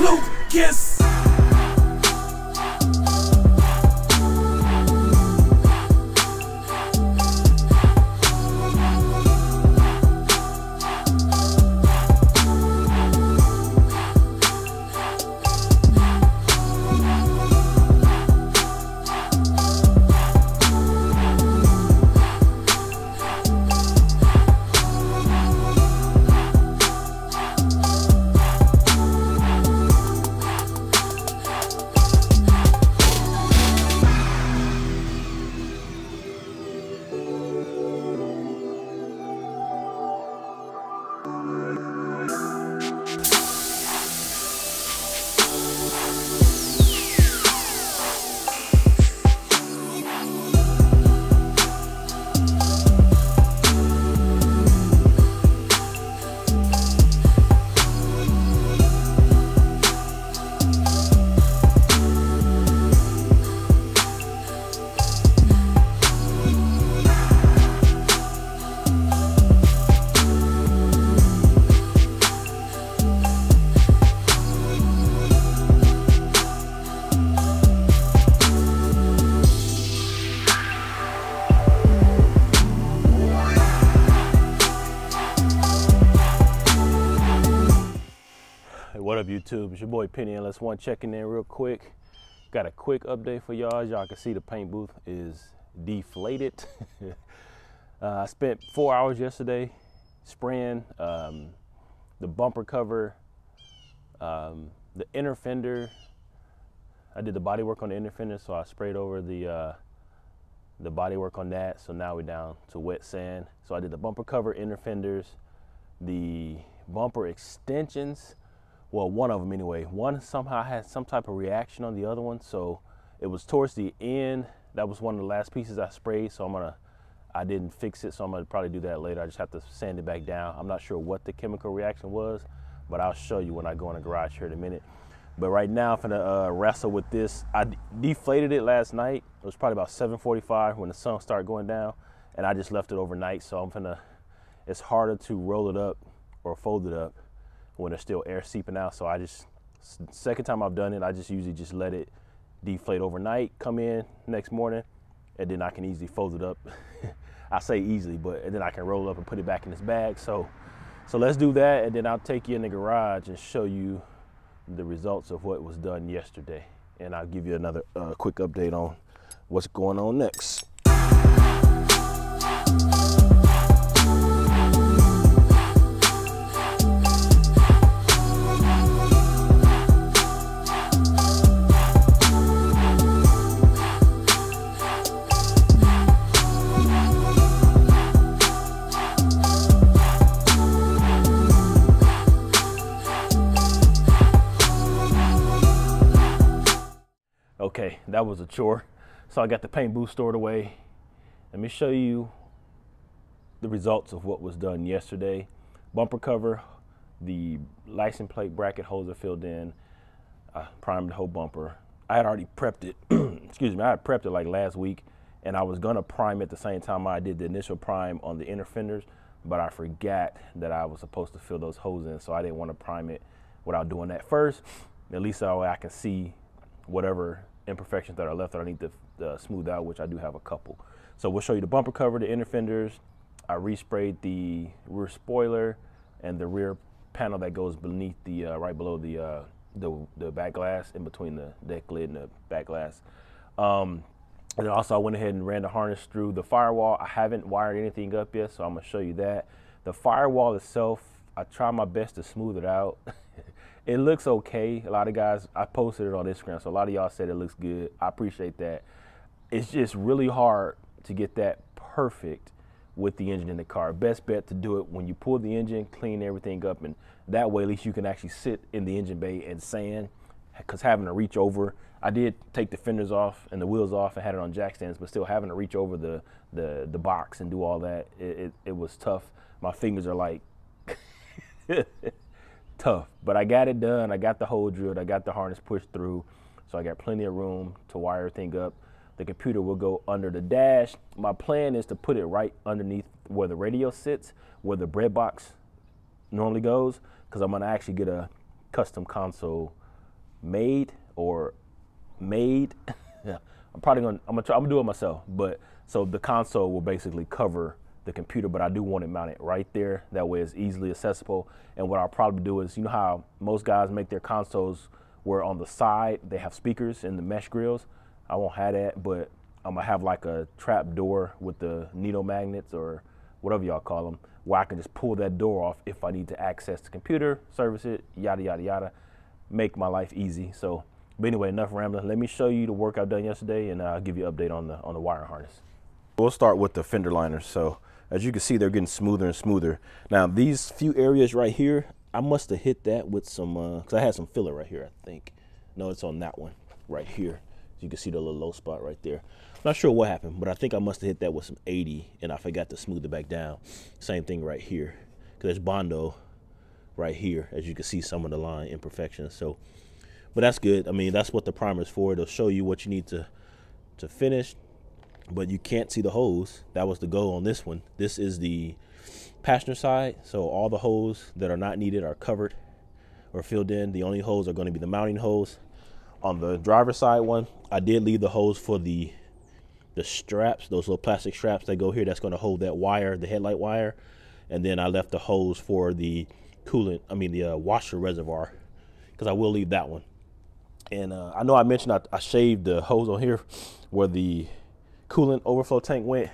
Lucas. What up, YouTube? It's your boy Penny Endless One checking in real quick. Got a quick update for y'all. As y'all can see, the paint booth is deflated. I spent 4 hours yesterday spraying the bumper cover, the inner fender. I did the body work on the inner fender, so I sprayed over the body work on that. So now we're down to wet sand. So I did the bumper cover, inner fenders, the bumper extensions. Well, one of them anyway. One somehow had some type of reaction on the other one, so it was towards the end. That was one of the last pieces I sprayed, so I didn't fix it, so I'm gonna probably do that later. I just have to sand it back down. I'm not sure what the chemical reaction was, but I'll show you when I go in the garage here in a minute. But right now, I'm gonna wrestle with this. I deflated it last night. It was probably about 7:45 when the sun started going down, and I just left it overnight, so it's harder to roll it up or fold it up when there's still air seeping out. So second time I've done it, I just usually just let it deflate overnight, come in next morning, and then I can easily fold it up. I say easily, and then I can roll it up and put it back in this bag. So let's do that, and then I'll take you in the garage and show you the results of what was done yesterday. And I'll give you another quick update on what's going on next. Okay, that was a chore. So I got the paint booth stored away. Let me show you the results of what was done yesterday. Bumper cover, the license plate bracket holes are filled in. I primed the whole bumper. I had already prepped it. Excuse me, I had prepped it like last week, and I was gonna prime at the same time I did the initial prime on the inner fenders, but I forgot that I was supposed to fill those holes in, so I didn't want to prime it without doing that first. At least that way I can see whatever imperfections that are left that I need to smooth out, which I do have a couple. So we'll show you the bumper cover, the inner fenders. I resprayed the rear spoiler and the rear panel that goes beneath the right below the back glass, in between the deck lid and the back glass. And then also I went ahead and ran the harness through the firewall. I haven't wired anything up yet, so I'm gonna show you that. The firewall itself, I try my best to smooth it out. It looks okay. A lot of guys, I posted it on Instagram, so a lot of y'all said it looks good. I appreciate that. It's just really hard to get that perfect with the engine in the car. Best bet to do it when you pull the engine, clean everything up, and that way at least you can actually sit in the engine bay and sand, because having to reach over, I did take the fenders off and the wheels off and had it on jack stands, but still having to reach over the box and do all that, it was tough. My fingers are like tough, but I got it done. I got the hole drilled, I got the harness pushed through, so I got plenty of room to wire everything up. The computer will go under the dash. My plan is to put it right underneath where the radio sits, where the bread box normally goes, because I'm gonna actually get a custom console made or made. Yeah, I'm gonna do it myself. But so the console will basically cover the computer, but I do want it mounted right there. That way it's easily accessible. And what I'll probably do is, you know how most guys make their consoles where on the side they have speakers and the mesh grills? I won't have that, but I'm gonna have like a trap door with the needle magnets or whatever y'all call them, where I can just pull that door off if I need to access the computer, service it, yada, yada, yada, make my life easy. So, but anyway, enough rambling. Let me show you the work I've done yesterday, and I'll give you an update on the wire harness. We'll start with the fender liners. So as you can see, they're getting smoother and smoother. Now these few areas right here, I must have hit that with some, cause I had some filler right here, I think. No, it's on that one right here. You can see the little low spot right there. Not sure what happened, but I think I must have hit that with some 80 and I forgot to smooth it back down. Same thing right here, because there's Bondo right here, as you can see some of the line imperfections. So, but that's good. I mean, that's what the primer is for. It'll show you what you need to finish, but you can't see the hose. That was the goal on this one. This is the passenger side, so all the holes that are not needed are covered or filled in. The only holes are going to be the mounting hose. On the driver's side one, I did leave the hose for the straps, those little plastic straps that go here, that's going to hold that wire, the headlight wire. And then I left the hose for the coolant, the washer reservoir, because I will leave that one. And I know I mentioned I shaved the hose on here where the coolant overflow tank went.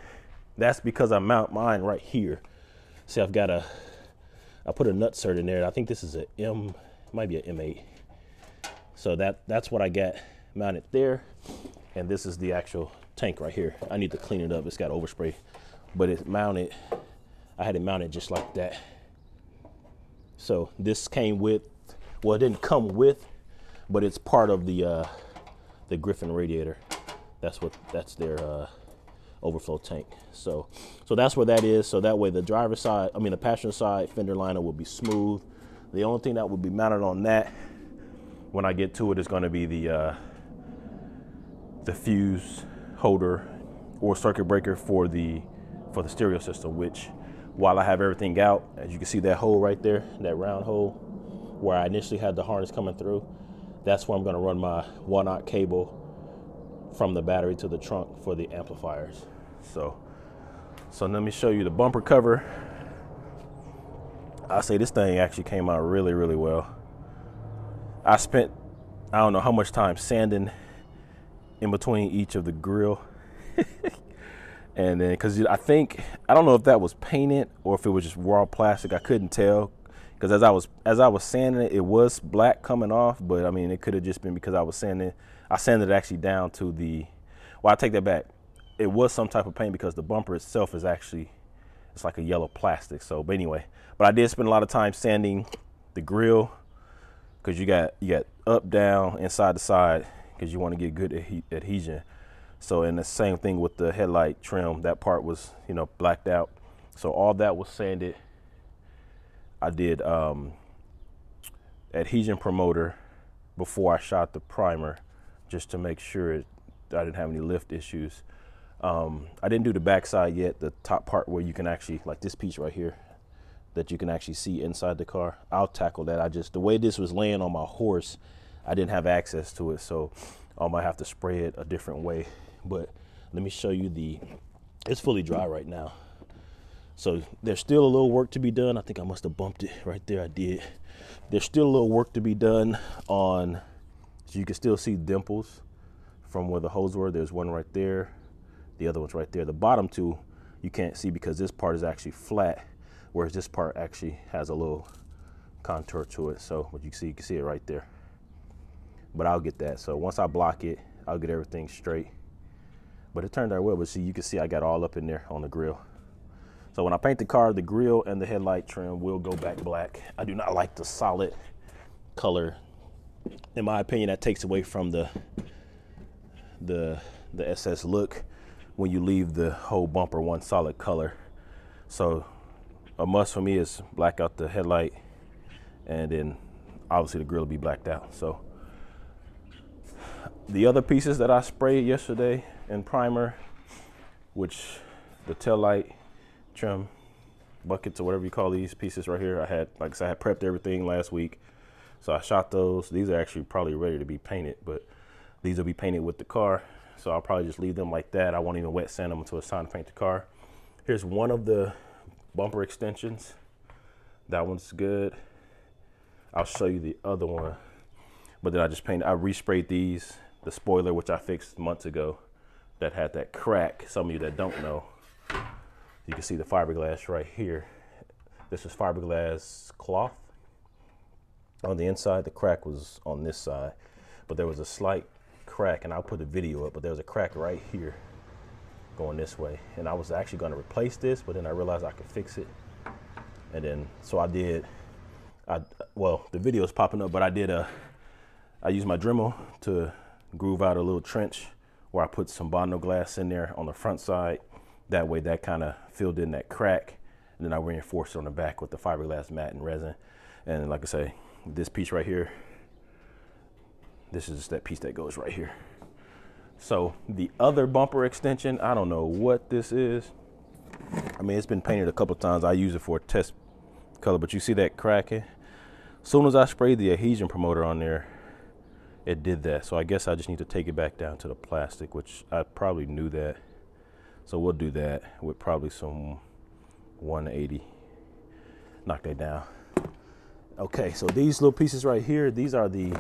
That's because I mount mine right here. See, I put a nutsert in there. I think this is might be an M8. So that's what I got mounted there. And this is the actual tank right here. I need to clean it up. It's got overspray, but it's mounted. I had it mounted just like that. So this came with, well, it didn't come with, but it's part of the Griffin radiator. That's their overflow tank. So that's where that is. So that way the driver's side, the passenger side fender liner will be smooth. The only thing that will be mounted on that when I get to it is going to be the fuse holder or circuit breaker for the stereo system, which while I have everything out, as you can see that hole right there, that round hole where I initially had the harness coming through, that's where I'm going to run my 1/aught cable from the battery to the trunk for the amplifiers. So let me show you the bumper cover. I say this thing actually came out really, really well. I spent, I don't know how much time sanding in between each of the grill. And then, cause I don't know if that was painted or if it was just raw plastic. I couldn't tell, because as I was sanding it, it was black coming off, but it could have just been because I was sanding. I sanded it actually down to well, I take that back. It was some type of paint because the bumper itself is actually, it's like a yellow plastic. So, but anyway, but I did spend a lot of time sanding the grill, because you got up, down, inside to side, because you want to get good adhesion. So, and the same thing with the headlight trim, that part was, blacked out. So all that was sanded. I did adhesion promoter before I shot the primer, just to make sure I didn't have any lift issues. I didn't do the backside yet, the top part where you can actually, like this piece right here, that you can actually see inside the car. I'll tackle that. The way this was laying on my horse, I didn't have access to it, so I might have to spray it a different way. But let me show you it's fully dry right now. So there's still a little work to be done. I think I must have bumped it right there. I did. There's still a little work to be done on, so you can still see dimples from where the holes were. There's one right there. The other one's right there. The bottom two you can't see because this part is actually flat, whereas this part actually has a little contour to it. So what you can see it right there. But I'll get that. So once I block it, I'll get everything straight. But it turned out well. But see, you can see I got all up in there on the grill. So when I paint the car, the grill and the headlight trim will go back black. I do not like the solid color. In my opinion, that takes away from the SS look when you leave the whole bumper one solid color. So a must for me is black out the headlight, and then obviously the grill will be blacked out. So the other pieces that I sprayed yesterday in primer, which the tail light trim buckets or whatever you call these pieces right here, I had, like I said, I had prepped everything last week. So I shot those. These are actually probably ready to be painted, but these will be painted with the car. So I'll probably just leave them like that. I won't even wet sand them until it's time to paint the car. Here's one of the bumper extensions. That one's good. I'll show you the other one. But then I resprayed these, the spoiler, which I fixed months ago, that had that crack. Some of you that don't know, you can see the fiberglass right here. This is fiberglass cloth. On the inside, the crack was on this side, but there was a slight crack, and I'll put a video up, but there was a crack right here going this way. And I was actually going to replace this, but then I realized I could fix it. And then, so I did, well, the video is popping up, but I used my Dremel to groove out a little trench where I put some Bondo glass in there on the front side. That way that kind of filled in that crack. And then I reinforced it on the back with the fiberglass mat and resin. And like I say, this piece right here, this is that piece that goes right here. So the other bumper extension, I don't know what this is. I mean, it's been painted a couple of times. I use it for a test color, but you see that cracking? As soon as I sprayed the adhesion promoter on there, it did that. So I guess I just need to take it back down to the plastic, which I probably knew that. So we'll do that with probably some 180. Knock that down. Okay, so these little pieces right here, these are the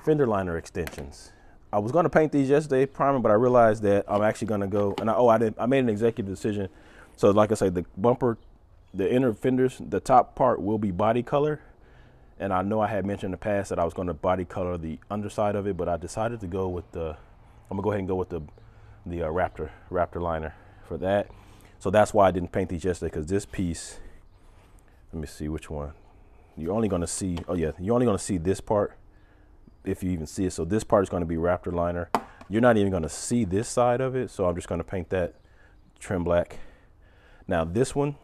fender liner extensions. I was going to paint these yesterday, primer, but I realized that I'm actually going to go, and I made an executive decision. So like I say, the bumper, the inner fenders, the top part will be body color. And I know I had mentioned in the past that I was going to body color the underside of it, but I decided to go with I'm gonna go ahead and go with the Raptor liner for that. So that's why I didn't paint these yesterday, because this piece, let me see which one. You're only going to see, oh yeah, you're only going to see this part if you even see it. So this part is going to be Raptor liner. You're not even going to see this side of it. So I'm just going to paint that trim black. Now this one,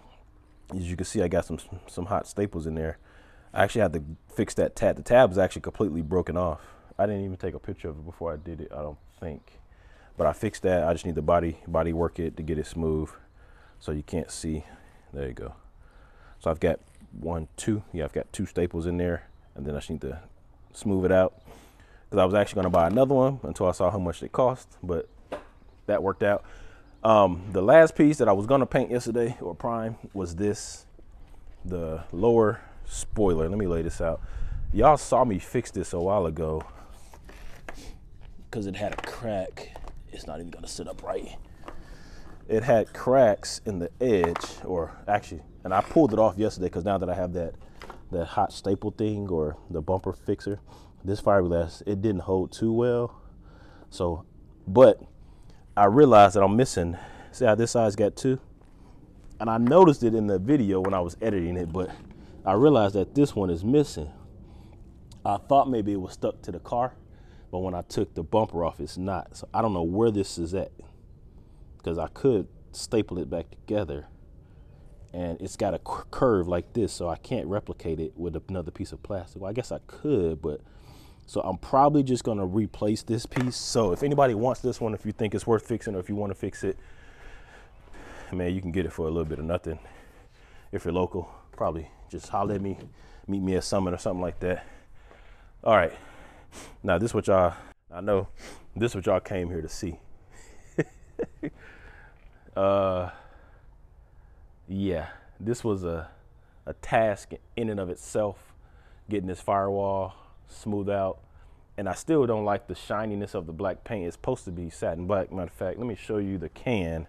as you can see, I got some hot staples in there. I actually had to fix that tab. The tab is actually completely broken off. I didn't even take a picture of it before I did it, I don't think. But I fixed that. I just need to body work it to get it smooth so you can't see. There you go. So I've got I've got 2 staples in there, and then I just need to smooth it out, because I was actually going to buy another one until I saw how much it cost, but that worked out. The last piece that I was going to paint yesterday or prime was the lower spoiler. Let me lay this out. Y'all saw me fix this a while ago because it had a crack. It's not even going to sit up right. It had cracks in the edge, or actually, and I pulled it off yesterday because now that I have that hot staple thing, or the bumper fixer, this fiberglass, it didn't hold too well. So, but I realized that I'm missing, see how this side's got 2? And I noticed it in the video when I was editing it, but I realized that this one is missing. I thought maybe it was stuck to the car, but when I took the bumper off, it's not. So I don't know where this is at, because I could staple it back together, and it's got a curve like this, so I can't replicate it with another piece of plastic. Well, I guess I could, but so I'm probably just gonna replace this piece. So if anybody wants this one, if you think it's worth fixing, or if you want to fix it, man, you can get it for a little bit of nothing. If you're local, probably just holler at me, meet me at Summit or something like that. All right, now this is what y'all, I know this is what y'all came here to see. Yeah, this was a task in and of itself, getting this firewall smooth out. And I still don't like the shininess of the black paint. It's supposed to be satin black. Matter of fact, let me show you the can.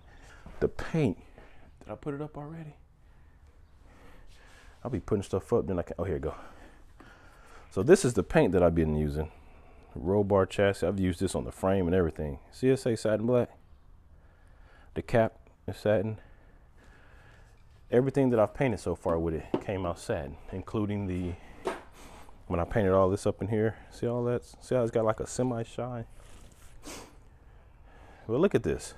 The paint, did I put it up already? I'll be putting stuff up, then I can, oh, here you go. So this is the paint that I've been using. Roll bar chassis, I've used this on the frame and everything. See it say satin black? The cap is satin. Everything that I've painted so far with it came out satin, including when I painted all this up in here. See all that? See how it's got like a semi-shine? Well, look at this.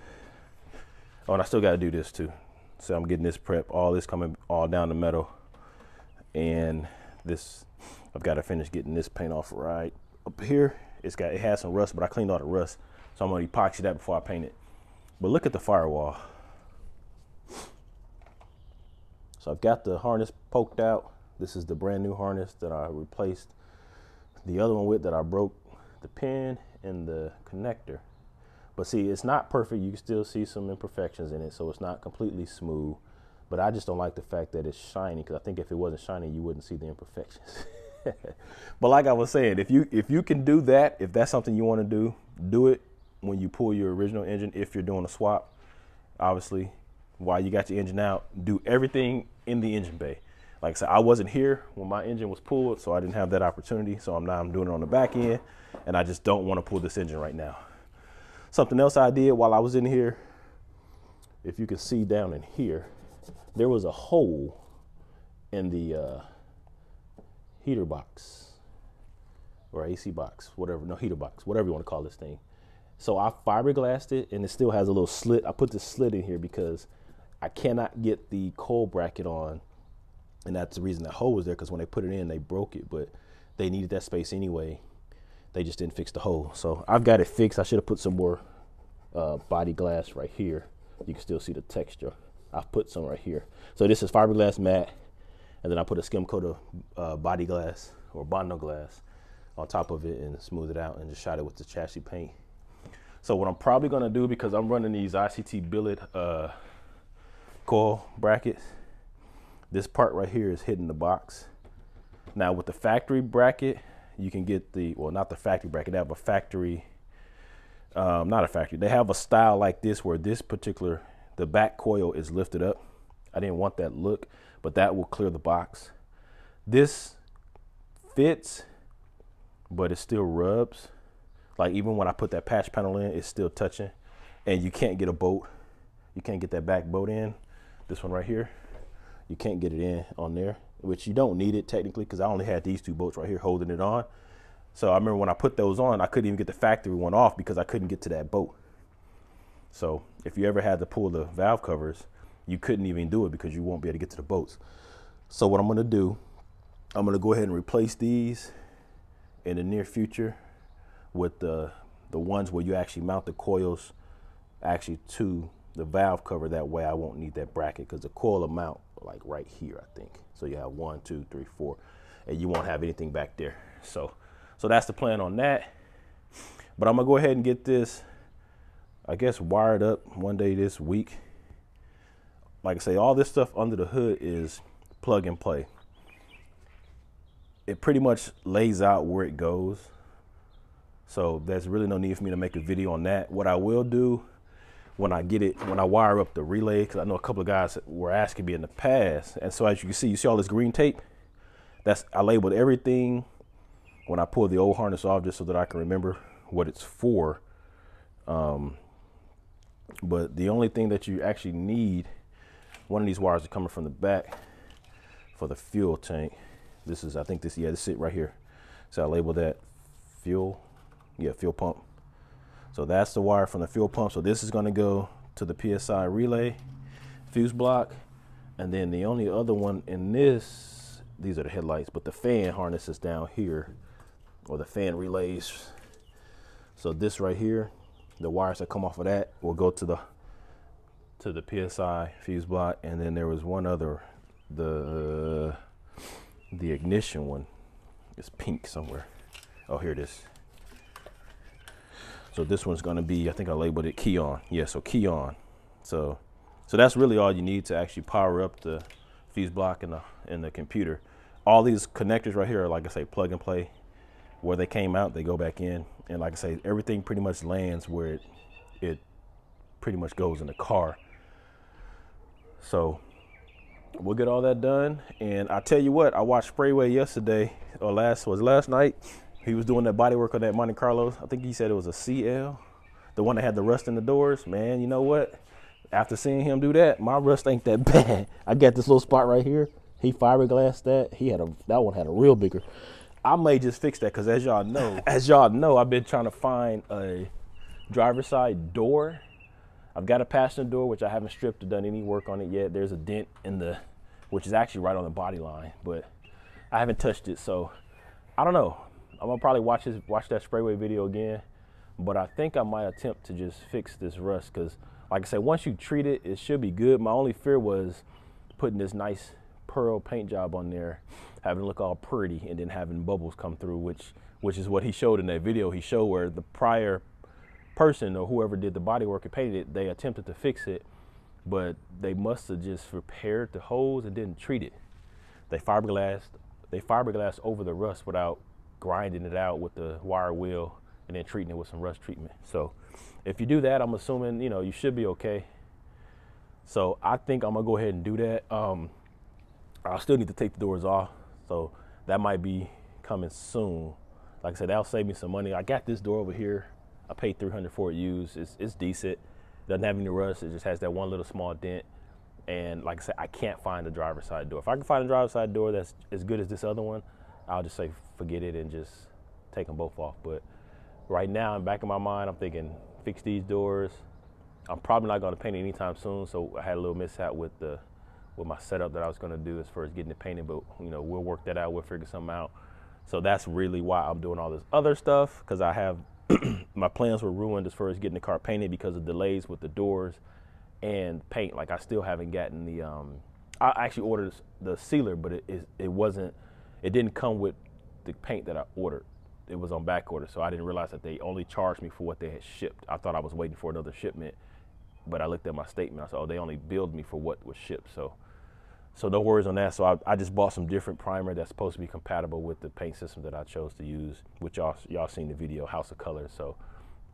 Oh, and I still got to do this too. So I'm getting this prep, all this coming all down the metal. And this, I've got to finish getting this paint off right up here. It has some rust, but I cleaned all the rust. So I'm going to epoxy that before I paint it. But look at the firewall. So I've got the harness poked out. This is the brand new harness that I replaced. The other one with that I broke the pin and the connector. But see, it's not perfect. You can still see some imperfections in it, so it's not completely smooth. But I just don't like the fact that it's shiny, because I think if it wasn't shiny, you wouldn't see the imperfections. But like I was saying, if you can do that, if that's something you want to do, do it when you pull your original engine. If you're doing a swap, obviously, while you got your engine out, do everything in the engine bay. Like I said, I wasn't here when my engine was pulled, so I didn't have that opportunity. So I'm doing it on the back end, and I just don't want to pull this engine right now. Something else I did while I was in here, if you can see down in here, there was a hole in the heater box or AC box, whatever, no, heater box, whatever you want to call this thing. So I fiberglassed it, and it still has a little slit. I put this slit in here because I cannot get the coil bracket on, and that's the reason that hole was there, because when they put it in, they broke it, but they needed that space anyway. They just didn't fix the hole. So I've got it fixed. I should have put some more body glass right here. You can still see the texture. I've put some right here. So this is fiberglass matte, and then I put a skim coat of body glass or Bondo glass on top of it and smooth it out and just shot it with the chassis paint. So what I'm probably gonna do, because I'm running these ICT billet coil brackets, this part right here is hitting the box. Now with the factory bracket, you can get the, well, not the factory bracket, they have a factory, not a factory, they have a style like this where this particular, the back coil is lifted up. I didn't want that look, but that will clear the box. This fits, but it still rubs. Like even when I put that patch panel in, it's still touching, and you can't get a bolt. You can't get that back bolt in. This one right here, you can't get it in on there, which you don't need it technically, because I only had these two bolts right here holding it on. So I remember when I put those on, I couldn't even get the factory one off because I couldn't get to that bolt. So if you ever had to pull the valve covers, you couldn't even do it because you won't be able to get to the bolts. So what I'm gonna do, I'm gonna go ahead and replace these in the near future with the ones where you actually mount the coils actually to the valve cover. That way I won't need that bracket, because the coil will mount like right here, I think. So you have 1, 2, 3, 4, and you won't have anything back there. So that's the plan on that. But I'm gonna go ahead and get this, I guess, wired up one day this week. Like I say, all this stuff under the hood is plug and play. It pretty much lays out where it goes. So there's really no need for me to make a video on that. What I will do when I get it, when I wire up the relay, because I know a couple of guys were asking me in the past. And so as you can see all this green tape? I labeled everything when I pulled the old harness off, just so that I can remember what it's for. But the only thing that you actually need, one of these wires is coming from the back for the fuel tank. This is, I think this, yeah, this sit right here. So I labeled that fuel, yeah, fuel pump. So that's the wire from the fuel pump. So this is gonna go to the PSI relay, fuse block, and then the only other one in this, these are the headlights, but the fan harness is down here, or the fan relays. So this right here, the wires that come off of that will go to the PSI fuse block, and then there was one other, the ignition one. It's pink somewhere. Oh, here it is. So this one's gonna be, I think I labeled it key on. Yeah, so key on. So that's really all you need to actually power up the fuse block in the computer. All these connectors right here are, like I say, plug and play. Where they came out, they go back in. And like I say, everything pretty much lands where it pretty much goes in the car. So we'll get all that done. And I tell you what, I watched Sprayway yesterday, or last night. He was doing that body work on that Monte Carlo. I think he said it was a CL, the one that had the rust in the doors. Man, you know what? After seeing him do that, my rust ain't that bad. I got this little spot right here. He fiberglassed that. That one had a real bigger. I may just fix that, because as y'all know, I've been trying to find a driver's side door. I've got a passenger door, which I haven't stripped or done any work on it yet. There's a dent which is actually right on the body line, but I haven't touched it. So I don't know. I'm gonna probably watch that Sprayway video again, but I think I might attempt to just fix this rust, because like I said, once you treat it, it should be good. My only fear was putting this nice pearl paint job on there, having it look all pretty, and then having bubbles come through, which is what he showed in that video. He showed where the prior person or whoever did the body work and painted it, they attempted to fix it, but they must have just repaired the hose and didn't treat it. They fiberglassed over the rust without grinding it out with the wire wheel and then treating it with some rust treatment. So if you do that, I'm assuming, you know, you should be okay. So I think I'm gonna go ahead and do that. I still need to take the doors off, so that might be coming soon. Like I said, that'll save me some money. I got this door over here. I paid $300 for it used. It's decent. It doesn't have any rust. It just has that one little small dent. And like I said, I can't find the driver's side door. If I can find a driver's side door that's as good as this other one, I'll just say forget it and just take them both off. But right now, in the back of my mind, I'm thinking fix these doors. I'm probably not going to paint it anytime soon. So I had a little mishap with my setup that I was going to do as far as getting it painted. But you know, we'll work that out. We'll figure something out. So that's really why I'm doing all this other stuff, because I have my plans were ruined as far as getting the car painted because of delays with the doors and paint. Like I still haven't gotten the I actually ordered the sealer, but it didn't come with the paint that I ordered. It was on back order, so I didn't realize that they only charged me for what they had shipped. I thought I was waiting for another shipment, but I looked at my statement. I said, oh, they only billed me for what was shipped. So no worries on that. So I just bought some different primer that's supposed to be compatible with the paint system that I chose to use, which y'all seen the video, House of Colors. So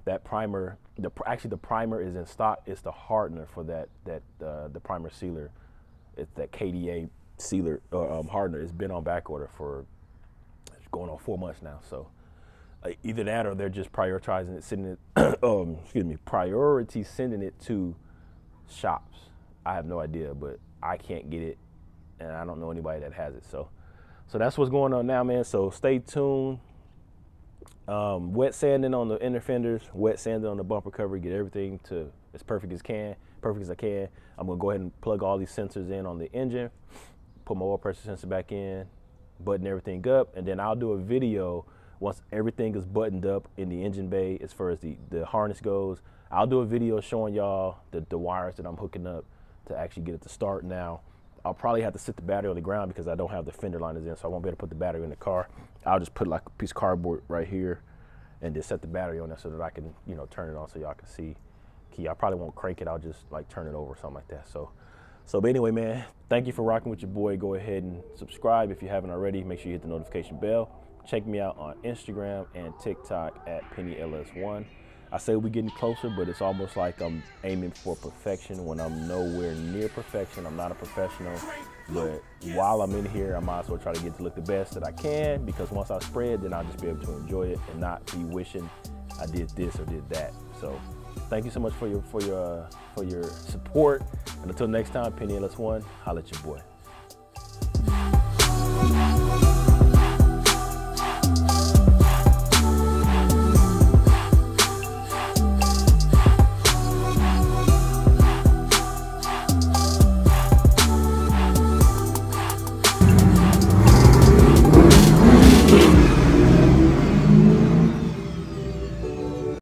that primer, actually the primer is in stock. It's the hardener for the primer sealer. It's that KDA sealer hardener. It's been on back order for going on 4 months now. So either that or they're just prioritizing it, sending it, priority sending it to shops. I have no idea, but I can't get it, and I don't know anybody that has it. So that's what's going on now, man. So stay tuned. Wet sanding on the inner fenders, wet sanding on the bumper cover, get everything to as perfect as I can. I'm gonna go ahead and plug all these sensors in on the engine, put my oil pressure sensor back in, button everything up, and then I'll do a video once everything is buttoned up in the engine bay as far as the harness goes. I'll do a video showing y'all the wires that I'm hooking up to actually get it to start. Now I'll probably have to sit the battery on the ground because I don't have the fender liners in, so I won't be able to put the battery in the car. I'll just put like a piece of cardboard right here and just set the battery on there so that I can, you know, turn it on so y'all can see. I probably won't crank it. I'll just like turn it over or something like that. So but anyway, man, thank you for rocking with your boy. Go ahead and subscribe if you haven't already. Make sure you hit the notification bell. Check me out on Instagram and TikTok at PennyLS1. I say we're getting closer, but it's almost like I'm aiming for perfection when I'm nowhere near perfection. I'm not a professional, but while I'm in here, I might as well try to get to look the best that I can, because once I spread, then I'll just be able to enjoy it and not be wishing I did this or did that. So thank you so much for your support. And until next time, PennyLS1, holla at your boy.